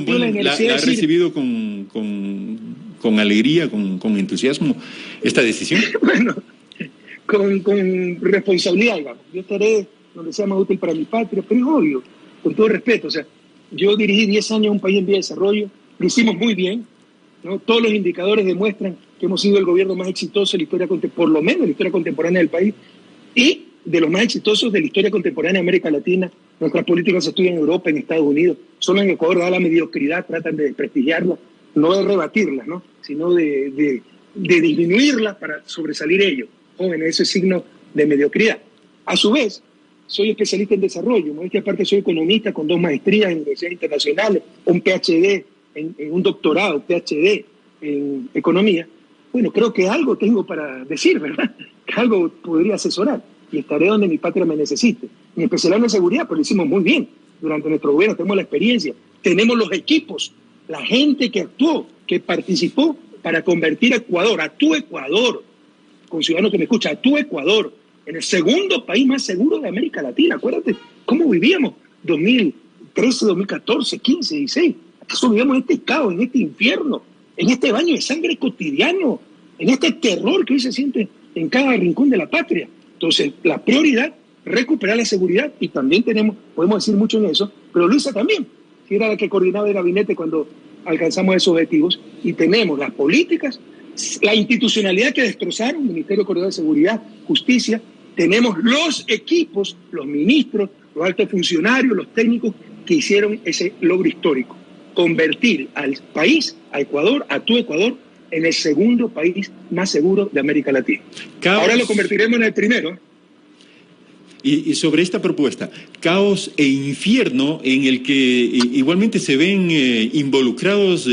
con alegría, con entusiasmo esta decisión? Bueno, con responsabilidad, digamos. Yo estaré donde sea más útil para mi patria, pero es obvio, con todo respeto. O sea, yo dirigí 10 años a un país en vía de desarrollo, lo hicimos muy bien, ¿no? Todos los indicadores demuestran que hemos sido el gobierno más exitoso de la historia, por lo menos de la historia contemporánea del país, y de los más exitosos de la historia contemporánea de América Latina. Nuestras políticas se estudian en Europa, en Estados Unidos. Solo en Ecuador, dada la mediocridad, tratan de desprestigiarla, no de rebatirla, ¿no? Sino de disminuirla para sobresalir ellos. Jóvenes, ese es signo de mediocridad. A su vez, soy especialista en desarrollo, ¿no? Aparte soy economista con 2 maestrías en universidades internacionales, un PhD, en un doctorado, PhD en economía. Bueno, creo que algo tengo para decir, ¿verdad? Que algo podría asesorar y estaré donde mi patria me necesite. En especial en la seguridad, pero lo hicimos muy bien durante nuestro gobierno, tenemos la experiencia, tenemos los equipos, la gente que actuó, que participó para convertir a Ecuador, a tu Ecuador, con ciudadanos que me escuchan, a tu Ecuador, en el segundo país más seguro de América Latina. Acuérdate cómo vivíamos 2013, 2014, 15, 16. ¿Acaso vivíamos en este caos, en este infierno, en este baño de sangre cotidiano, en este terror que hoy se siente en cada rincón de la patria? Entonces, la prioridad, recuperar la seguridad, y también podemos decir mucho en eso, pero Luisa también, que era la que coordinaba el gabinete cuando alcanzamos esos objetivos, y tenemos las políticas, la institucionalidad que destrozaron, Ministerio Coordinador de Seguridad, Justicia, tenemos los equipos, los ministros, los altos funcionarios, los técnicos que hicieron ese logro histórico, convertir al país, a Ecuador, a tu Ecuador, en el segundo país más seguro de América Latina. Ahora lo convertiremos en el primero. Y sobre esta propuesta, caos e infierno en el que igualmente se ven involucrados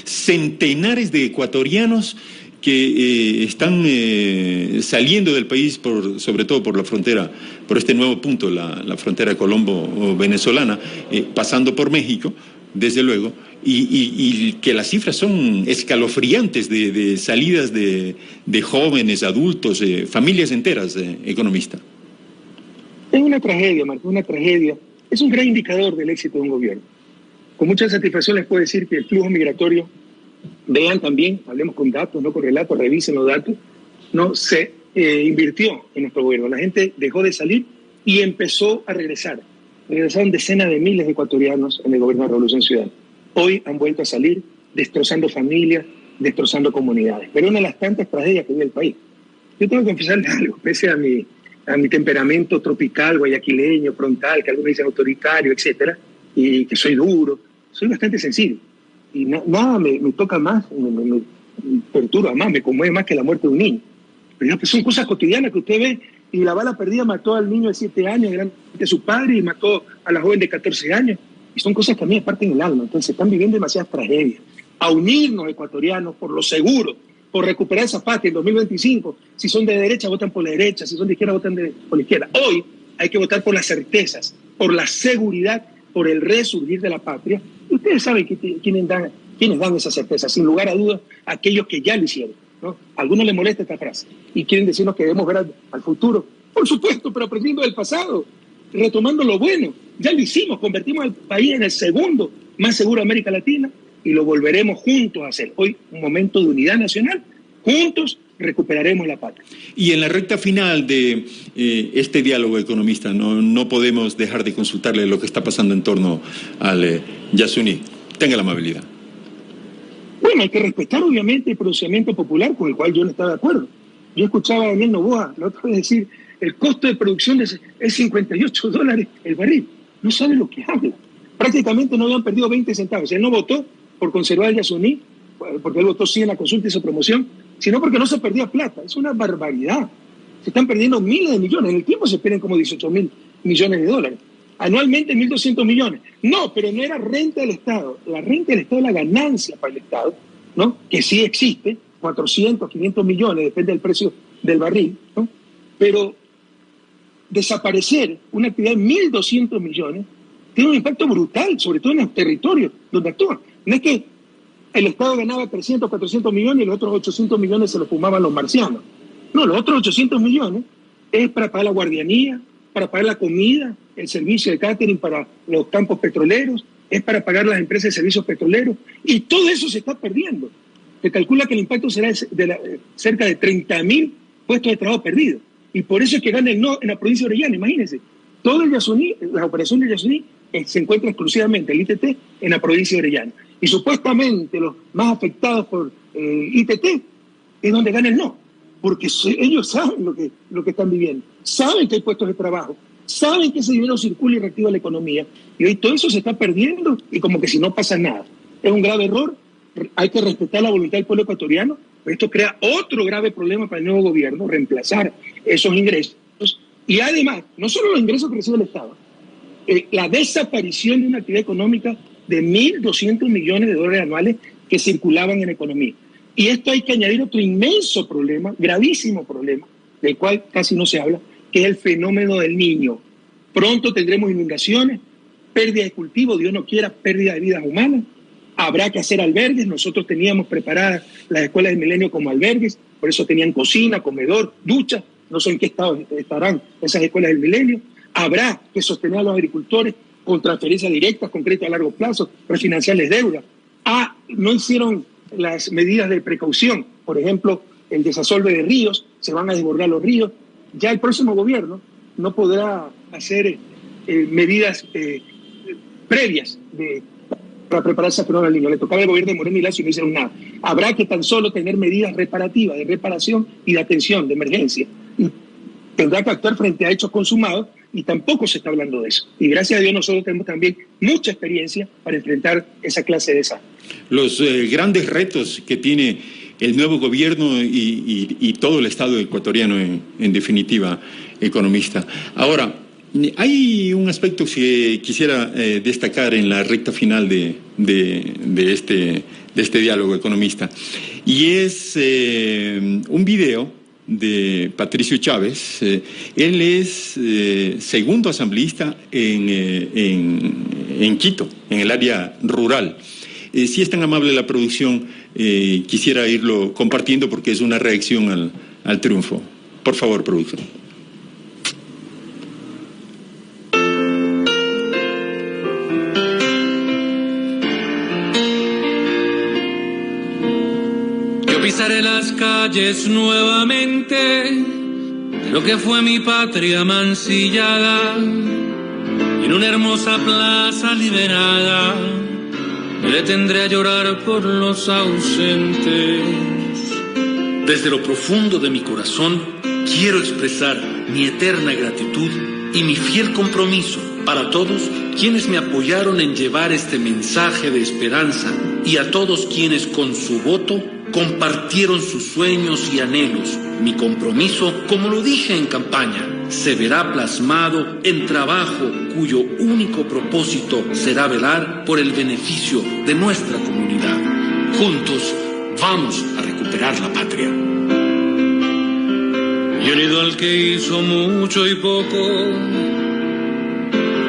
centenares de ecuatorianos que están saliendo del país, sobre todo por la frontera, por este nuevo punto, la frontera colombo-venezolana, pasando por México, desde luego, y que las cifras son escalofriantes de salidas de jóvenes, adultos, familias enteras, economista. Es una tragedia, Marco, una tragedia. Es un gran indicador del éxito de un gobierno. Con mucha satisfacción les puedo decir que el flujo migratorio, vean también, hablemos con datos, no con relatos, revisen los datos, no se invirtió en nuestro gobierno. La gente dejó de salir y empezó a regresar. Regresaron decenas de miles de ecuatorianos en el gobierno de la Revolución Ciudadana. Hoy han vuelto a salir destrozando familias, destrozando comunidades. Pero una de las tantas tragedias que vive el país. Yo tengo que confesarles algo, pese a mi temperamento tropical, guayaquileño, frontal, que algunos dicen autoritario, etcétera, y que soy duro, soy bastante sensible. Y nada me toca más, me perturba más, me conmueve más que la muerte de un niño. Pero pues son cosas cotidianas que usted ve, y la bala perdida mató al niño de 7 años delante de su padre y mató a la joven de 14 años. Y son cosas que a mí me parten el alma. Entonces se están viviendo demasiadas tragedias. A unirnos ecuatorianos por lo seguro, por recuperar esa patria en 2025. Si son de derecha, votan por la derecha. Si son de izquierda, votan por la izquierda. Hoy hay que votar por las certezas, por la seguridad, por el resurgir de la patria. Y ustedes saben quiénes dan esas certezas. Sin lugar a dudas, aquellos que ya lo hicieron, ¿no? A algunos les molesta esta frase y quieren decirnos que debemos ver al futuro. Por supuesto, pero aprendiendo del pasado, retomando lo bueno. Ya lo hicimos, convertimos al país en el segundo más seguro de América Latina y lo volveremos juntos a hacer. Hoy un momento de unidad nacional, juntos recuperaremos la patria. Y en la recta final de este diálogo, economista, no podemos dejar de consultarle lo que está pasando en torno al Yasuní. Tenga la amabilidad. Bueno, hay que respetar obviamente el pronunciamiento popular con el cual yo no estaba de acuerdo. Yo escuchaba a Daniel Noboa la otra vez decir, el costo de producción es $58 el barril. No sabe lo que habla. Prácticamente no habían perdido 20 centavos. Él no votó por conservar el Yasuní, porque él votó sí en la consulta y su promoción, sino porque no se perdía plata. Es una barbaridad. Se están perdiendo miles de millones. En el tiempo se pierden como 18.000 millones de dólares. Anualmente 1.200 millones. No, pero no era renta del Estado. La renta del Estado es la ganancia para el Estado, ¿no? Que sí existe, 400, 500 millones, depende del precio del barril, ¿no? Pero desaparecer una actividad de 1.200 millones tiene un impacto brutal, sobre todo en los territorios donde actúan. No es que el Estado ganaba 300, 400 millones y los otros 800 millones se los fumaban los marcianos. No, los otros 800 millones es para pagar la guardianía, para pagar la comida, el servicio de catering para los campos petroleros, es para pagar las empresas de servicios petroleros, y todo eso se está perdiendo. Se calcula que el impacto será de cerca de 30.000 puestos de trabajo perdidos. Y por eso es que gana el no en la provincia de Orellana, imagínense. Todo el Yasuní, la operación del Yasuní, se encuentra exclusivamente el ITT en la provincia de Orellana. Y supuestamente los más afectados por ITT es donde gana el no. Porque ellos saben lo que están viviendo. Saben que hay puestos de trabajo. Saben que ese dinero circula y reactiva la economía. Y hoy todo eso se está perdiendo y como que si no pasa nada. Es un grave error. Hay que respetar la voluntad del pueblo ecuatoriano. Pero esto crea otro grave problema para el nuevo gobierno, reemplazar esos ingresos. Y además, no solo los ingresos que recibe el Estado, la desaparición de una actividad económica de 1.200 millones de dólares anuales que circulaban en la economía. Y esto hay que añadir otro inmenso problema, gravísimo problema, del cual casi no se habla, que es el fenómeno del Niño. Pronto tendremos inundaciones, pérdida de cultivo, Dios no quiera, pérdida de vidas humanas. Habrá que hacer albergues. Nosotros teníamos preparadas las escuelas del milenio como albergues, por eso tenían cocina, comedor, ducha. No sé en qué estado estarán esas escuelas del milenio. Habrá que sostener a los agricultores con transferencias directas, con crédito a largo plazo, refinanciarles deuda. No hicieron las medidas de precaución, por ejemplo, el desasolve de ríos, se van a desbordar los ríos. Ya el próximo gobierno no podrá hacer medidas previas para prepararse a al niño. Le tocaba al gobierno de Moreno y Lazo y no hicieron nada. Habrá que tan solo tener medidas reparativas, de reparación y de atención, de emergencia. Y tendrá que actuar frente a hechos consumados y tampoco se está hablando de eso. Y gracias a Dios nosotros tenemos también mucha experiencia para enfrentar esa clase de desastres. Los grandes retos que tiene el nuevo gobierno y todo el Estado ecuatoriano, en definitiva, economista. Ahora, hay un aspecto que quisiera destacar en la recta final de este diálogo, economista, y es un video de Patricio Chávez. Él es segundo asambleísta en Quito, en el área rural. Si es tan amable la producción, quisiera irlo compartiendo porque es una reacción al triunfo. Por favor, producción. Pisaré las calles nuevamente de lo que fue mi patria mancillada, en una hermosa plaza liberada me detendré a llorar por los ausentes. Desde lo profundo de mi corazón quiero expresar mi eterna gratitud y mi fiel compromiso para todos quienes me apoyaron en llevar este mensaje de esperanza y a todos quienes con su voto compartieron sus sueños y anhelos. Mi compromiso, como lo dije en campaña, se verá plasmado en trabajo cuyo único propósito será velar por el beneficio de nuestra comunidad. Juntos vamos a recuperar la patria. Y unido al que hizo mucho y poco,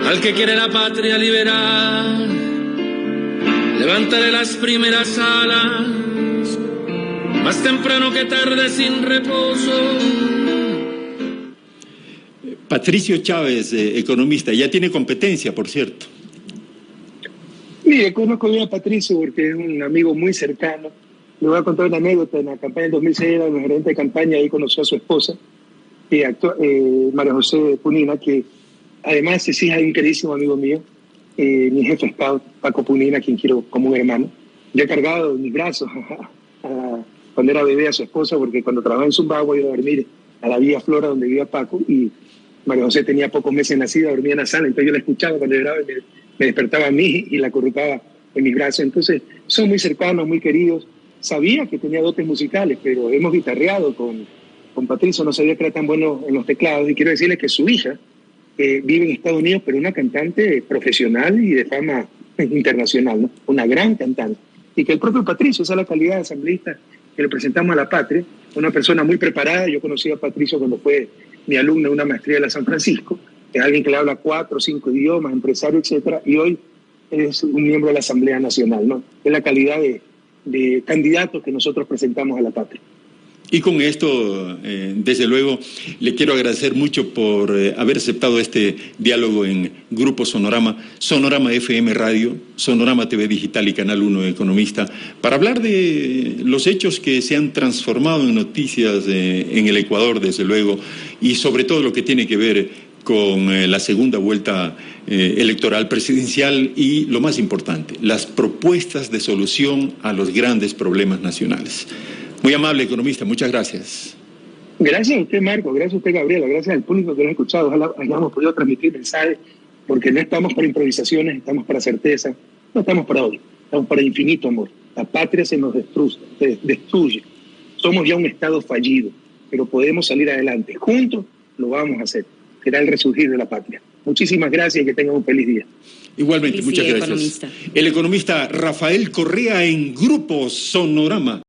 al que quiere la patria liberar, levantaré las primeras alas, más temprano que tarde sin reposo. Patricio Chávez, economista, ya tiene competencia, por cierto. Mire, conozco bien a Patricio porque es un amigo muy cercano. Le voy a contar una anécdota. En la campaña del 2006 era el gerente de campaña, ahí conoció a su esposa, María José Punina, que además es hija de un queridísimo amigo mío, mi jefe scout, Paco Punina, quien quiero como un hermano. Yo he cargado en mis brazos cuando era bebé a su esposa, porque cuando trabajaba en Zumbagua iba a dormir a la Villa Flora donde vivía Paco, y María José tenía pocos meses nacida, dormía en la sala, entonces yo la escuchaba cuando lloraba y me despertaba a mí y la acurrucaba en mis brazos. Entonces son muy cercanos, muy queridos. Sabía que tenía dotes musicales, pero hemos guitarreado con Patricio, no sabía que era tan bueno en los teclados, y quiero decirle que su hija vive en Estados Unidos, pero una cantante profesional y de fama internacional, ¿no? Una gran cantante. Y que el propio Patricio, esa es la calidad de asambleísta que le presentamos a la patria, una persona muy preparada. Yo conocí a Patricio cuando fue mi alumno en una maestría de la San Francisco, es alguien que le habla 4 o 5 idiomas, empresario, etcétera, y hoy es un miembro de la Asamblea Nacional, ¿no? Es la calidad de candidatos que nosotros presentamos a la patria. Y con esto, desde luego, le quiero agradecer mucho por haber aceptado este diálogo en Grupo Sonorama, Sonorama FM Radio, Sonorama TV Digital y Canal 1 Economista, para hablar de los hechos que se han transformado en noticias en el Ecuador, desde luego, y sobre todo lo que tiene que ver con la segunda vuelta electoral presidencial y, lo más importante, las propuestas de solución a los grandes problemas nacionales. Muy amable, economista, muchas gracias. Gracias a usted, Marco, gracias a usted, Gabriela, gracias al público que lo ha escuchado. Ojalá hayamos podido transmitir mensajes, porque no estamos para improvisaciones, estamos para certeza, no estamos para odio, estamos para infinito amor. La patria se nos destruye. Somos ya un Estado fallido, pero podemos salir adelante. Juntos lo vamos a hacer. Será el resurgir de la patria. Muchísimas gracias y que tengan un feliz día. Igualmente, muchas gracias. El economista Rafael Correa en Grupo Sonorama.